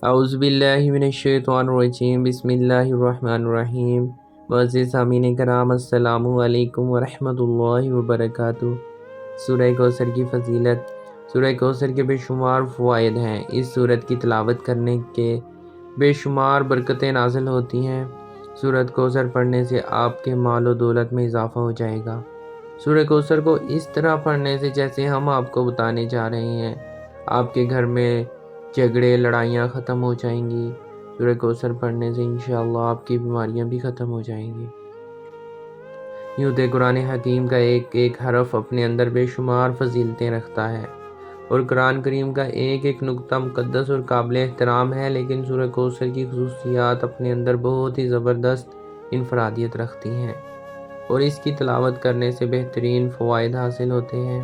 اعوذ باللہ من الشیطان الرجیم بسم اللہ الرحمن الرحیم۔ معزز سامعین کرام، السلام علیکم ورحمۃ اللہ وبرکاتہ۔ سورہ کوثر کی فضیلت۔ سورہ کوثر کے بے شمار فوائد ہیں۔ اس سورت کی تلاوت کرنے کے بے شمار برکتیں نازل ہوتی ہیں۔ سورت کوثر پڑھنے سے آپ کے مال و دولت میں اضافہ ہو جائے گا۔ سورہ کوثر کو اس طرح پڑھنے سے جیسے ہم آپ کو بتانے جا رہے ہیں، آپ کے گھر میں جھگڑے لڑائیاں ختم ہو جائیں گی۔ سورہ کوثر پڑھنے سے انشاءاللہ آپ کی بیماریاں بھی ختم ہو جائیں گی۔ یوں تو قرآن حکیم کا ایک ایک حرف اپنے اندر بے شمار فضیلتیں رکھتا ہے، اور قرآن کریم کا ایک ایک نقطہ مقدس اور قابل احترام ہے، لیکن سورہ کوثر کی خصوصیات اپنے اندر بہت ہی زبردست انفرادیت رکھتی ہیں، اور اس کی تلاوت کرنے سے بہترین فوائد حاصل ہوتے ہیں۔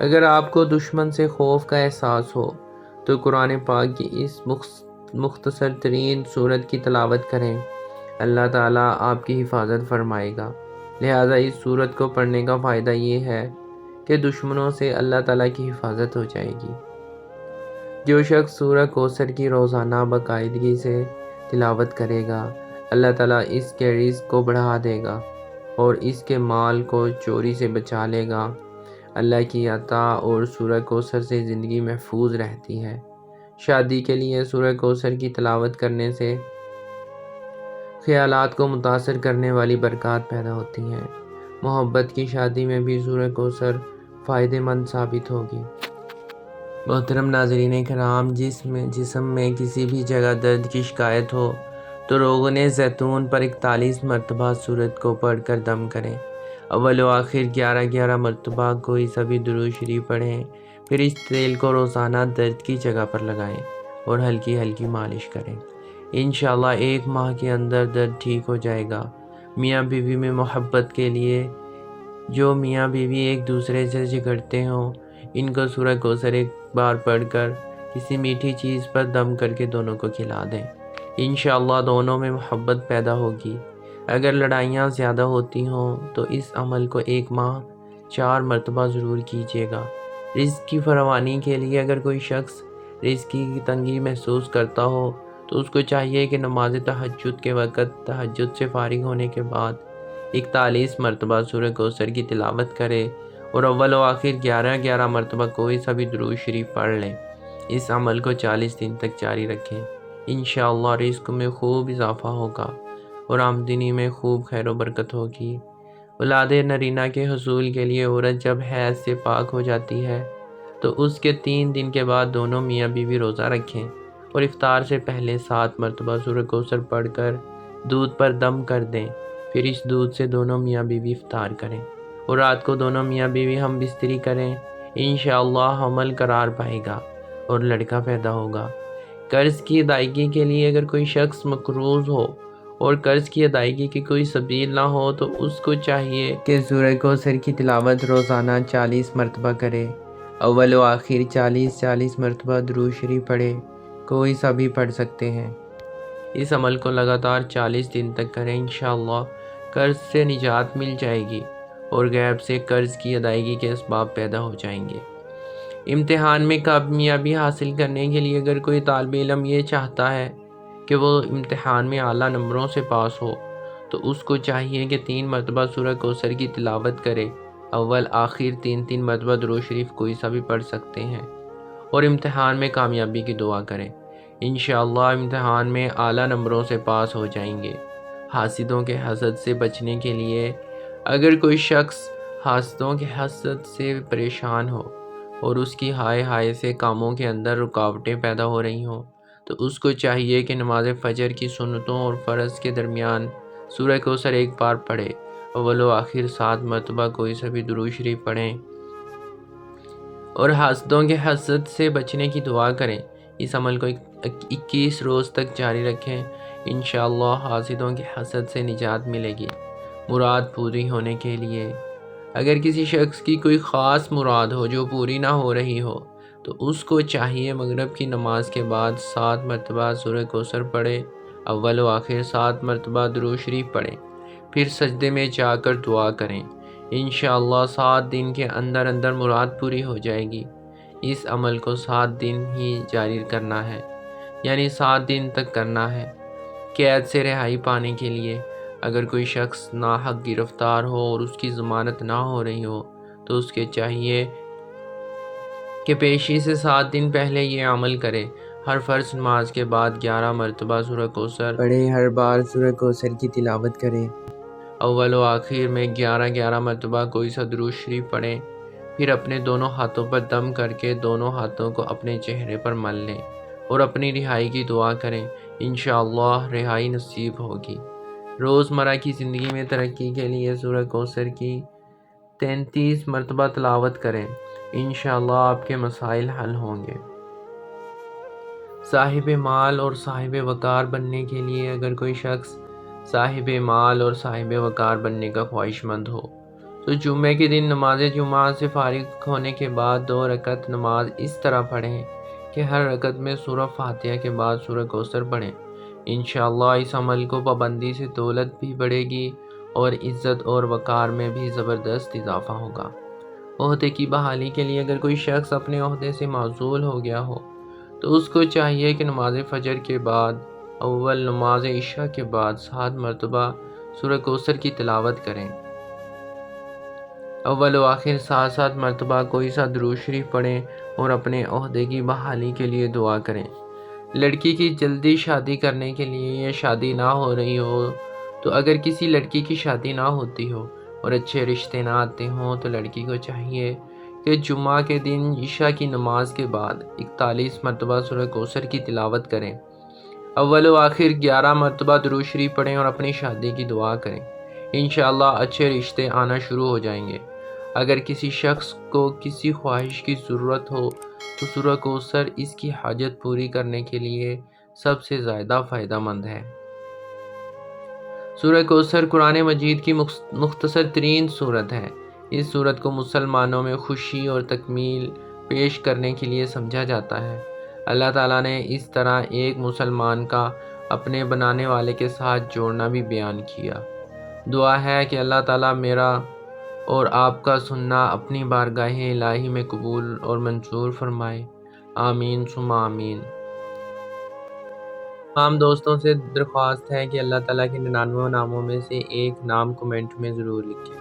اگر آپ کو دشمن سے خوف کا احساس ہو تو قرآن پاک کی اس مختصر ترین سورت کی تلاوت کریں، اللہ تعالیٰ آپ کی حفاظت فرمائے گا۔ لہٰذا اس سورت کو پڑھنے کا فائدہ یہ ہے کہ دشمنوں سے اللہ تعالیٰ کی حفاظت ہو جائے گی۔ جو شخص سورہ کوثر کی روزانہ باقاعدگی سے تلاوت کرے گا، اللہ تعالیٰ اس کے رزق کو بڑھا دے گا اور اس کے مال کو چوری سے بچا لے گا۔ اللہ کی عطا اور سورہ کوثر سے زندگی محفوظ رہتی ہے۔ شادی کے لیے سورہ کوثر کی تلاوت کرنے سے خیالات کو متاثر کرنے والی برکات پیدا ہوتی ہیں۔ محبت کی شادی میں بھی سورہ کوثر فائدہ مند ثابت ہوگی۔ محترم ناظرین کرام، جسم میں کسی بھی جگہ درد کی شکایت ہو تو روغن زیتون پر 41 مرتبہ سورت کو پڑھ کر دم کریں۔ اول و آخر 11 مرتبہ کوئی سبھی درود شریف پڑھیں، پھر اس تیل کو روزانہ درد کی جگہ پر لگائیں اور ہلکی ہلکی مالش کریں۔ انشاءاللہ 1 ماہ کے اندر درد ٹھیک ہو جائے گا۔ میاں بیوی میں محبت کے لیے جو میاں بیوی ایک دوسرے سے جھگڑتے ہوں، ان کو سورہ کوثر ایک بار پڑھ کر کسی میٹھی چیز پر دم کر کے دونوں کو کھلا دیں۔ انشاءاللہ دونوں میں محبت پیدا ہوگی۔ اگر لڑائیاں زیادہ ہوتی ہوں تو اس عمل کو 1 ماہ 4 مرتبہ ضرور کیجیے گا۔ رزق کی فراوانی کے لیے اگر کوئی شخص رزق کی تنگی محسوس کرتا ہو تو اس کو چاہیے کہ نماز تہجد کے وقت تہجد سے فارغ ہونے کے بعد 41 مرتبہ سورہ کوثر کی تلاوت کرے اور اول و آخر 11 مرتبہ کوئی سا بھی درود شریف پڑھ لیں۔ اس عمل کو 40 دن تک جاری رکھیں۔ انشاءاللہ رزق میں خوب اضافہ ہوگا اور آمدنی میں خوب خیر و برکت ہوگی۔ اولاد نرینہ کے حصول کے لیے عورت جب حیض سے پاک ہو جاتی ہے تو اس کے 3 دن کے بعد دونوں میاں بیوی روزہ رکھیں اور افطار سے پہلے 7 مرتبہ سورہ کوثر پڑھ کر دودھ پر دم کر دیں، پھر اس دودھ سے دونوں میاں بیوی افطار کریں اور رات کو دونوں میاں بیوی ہم بستری کریں۔ انشاءاللہ حمل قرار پائے گا اور لڑکا پیدا ہوگا۔ قرض کی ادائیگی کے لیے اگر کوئی شخص مقروض ہو اور قرض کی ادائیگی کی کوئی سبیل نہ ہو تو اس کو چاہیے کہ سورہ کوثر کی تلاوت روزانہ 40 مرتبہ کرے، اول و آخر 40 مرتبہ درود شریف پڑھے، کوئی سا بھی پڑھ سکتے ہیں۔ اس عمل کو لگاتار 40 دن تک کریں، انشاءاللہ قرض سے نجات مل جائے گی اور غیب سے قرض کی ادائیگی کے اسباب پیدا ہو جائیں گے۔ امتحان میں کامیابی حاصل کرنے کے لیے اگر کوئی طالب علم یہ چاہتا ہے کہ وہ امتحان میں اعلیٰ نمبروں سے پاس ہو تو اس کو چاہیے کہ 3 مرتبہ سورہ کوثر کی تلاوت کرے، اول آخر 3 مرتبہ درود شریف کوئی سا بھی پڑھ سکتے ہیں، اور امتحان میں کامیابی کی دعا کریں۔ انشاءاللہ امتحان میں اعلیٰ نمبروں سے پاس ہو جائیں گے۔ حاسدوں کے حسد سے بچنے کے لیے اگر کوئی شخص حاسدوں کے حسد سے پریشان ہو اور اس کی ہائے سے کاموں کے اندر رکاوٹیں پیدا ہو رہی ہوں تو اس کو چاہیے کہ نماز فجر کی سنتوں اور فرض کے درمیان سورہ کوثر ایک بار پڑھے، اول و آخر 7 مرتبہ کوئی سا بھی درود شریف پڑھیں اور حاسدوں کے حسد سے بچنے کی دعا کریں۔ اس عمل کو 21 روز تک جاری رکھیں، انشاءاللہ حاسدوں کے حسد سے نجات ملے گی۔ مراد پوری ہونے کے لیے اگر کسی شخص کی کوئی خاص مراد ہو جو پوری نہ ہو رہی ہو تو اس کو چاہیے مغرب کی نماز کے بعد 7 مرتبہ سورہ کوثر پڑھے، اول و آخر 7 مرتبہ درود شریف پڑھیں، پھر سجدے میں جا کر دعا کریں۔ انشاءاللہ 7 دن کے اندر مراد پوری ہو جائے گی۔ اس عمل کو 7 دن ہی جاری کرنا ہے۔ یعنی 7 دن تک کرنا ہے۔ قید سے رہائی پانے کے لیے اگر کوئی شخص ناحق گرفتار ہو اور اس کی ضمانت نہ ہو رہی ہو تو اس کے چاہیے کہ پیشی سے 7 دن پہلے یہ عمل کرے۔ ہر فرض نماز کے بعد 11 مرتبہ سورہ کوثر پڑھے، ہر بار سورہ کوثر کی تلاوت کرے۔ اول و آخر میں 11 مرتبہ کوئی سا درود شریف پڑھیں، پھر اپنے دونوں ہاتھوں پر دم کر کے دونوں ہاتھوں کو اپنے چہرے پر مل لیں اور اپنی رہائی کی دعا کریں۔ انشاءاللہ رہائی نصیب ہوگی۔ روزمرہ کی زندگی میں ترقی کے لیے سورہ کوثر کی 33 مرتبہ تلاوت کریں، انشاءاللہ آپ کے مسائل حل ہوں گے۔ صاحب مال اور صاحب وقار بننے کے لیے اگر کوئی شخص صاحب مال اور صاحب وقار بننے کا خواہش مند ہو تو جمعے کے دن نماز جمعہ سے فارغ ہونے کے بعد 2 رکعت نماز اس طرح پڑھیں کہ ہر رکعت میں سورہ فاتحہ کے بعد سورہ کوثر پڑھیں۔ انشاءاللہ اس عمل کو پابندی سے دولت بھی بڑھے گی اور عزت اور وقار میں بھی زبردست اضافہ ہوگا۔ عہدے کی بحالی کے لیے اگر کوئی شخص اپنے عہدے سے معزول ہو گیا ہو تو اس کو چاہیے کہ نماز فجر کے بعد اول نماز عشاء کے بعد 7 مرتبہ سورہ کوثر کی تلاوت کریں۔ اول و آخر 7 مرتبہ کوئی سا درود شریف پڑھیں اور اپنے عہدے کی بحالی کے لیے دعا کریں۔ لڑکی کی جلدی شادی کرنے کے لیے یا شادی نہ ہو رہی ہو تو اگر کسی لڑکی کی شادی نہ ہوتی ہو اور اچھے رشتے نہ آتے ہوں تو لڑکی کو چاہیے کہ جمعہ کے دن عشاء کی نماز کے بعد 41 مرتبہ سورہ کوثر کی تلاوت کریں۔ اول و آخر 11 مرتبہ درود شریف پڑھیں اور اپنی شادی کی دعا کریں۔ انشاءاللہ اچھے رشتے آنا شروع ہو جائیں گے۔ اگر کسی شخص کو کسی خواہش کی ضرورت ہو تو سورہ کوثر اس کی حاجت پوری کرنے کے لیے سب سے زیادہ فائدہ مند ہے۔ سورہ کوثر قرآن مجید کی مختصر ترین سورت ہے۔ اس سورت کو مسلمانوں میں خوشی اور تکمیل پیش کرنے کے لیے سمجھا جاتا ہے۔ اللہ تعالیٰ نے اس طرح ایک مسلمان کا اپنے بنانے والے کے ساتھ جوڑنا بھی بیان کیا۔ دعا ہے کہ اللہ تعالیٰ میرا اور آپ کا سننا اپنی بارگاہ الہی میں قبول اور منظور فرمائے، آمین ثم آمین۔ تمام دوستوں سے درخواست ہے کہ اللہ تعالیٰ کے 99 ناموں میں سے ایک نام کمنٹ میں ضرور لکھیں۔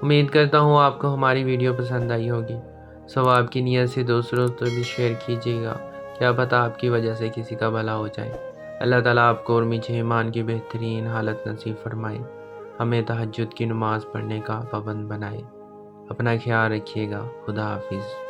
امید کرتا ہوں آپ کو ہماری ویڈیو پسند آئی ہوگی۔ ثواب کی نیت سے دوسروں تو بھی شیئر کیجیے گا، کیا پتہ آپ کی وجہ سے کسی کا بھلا ہو جائے۔ اللہ تعالیٰ آپ کو اور مجھے ایمان کی بہترین حالت نصیب فرمائے، ہمیں تہجد کی نماز پڑھنے کا پابند بنائے۔ اپنا خیال رکھیے گا۔ خدا حافظ۔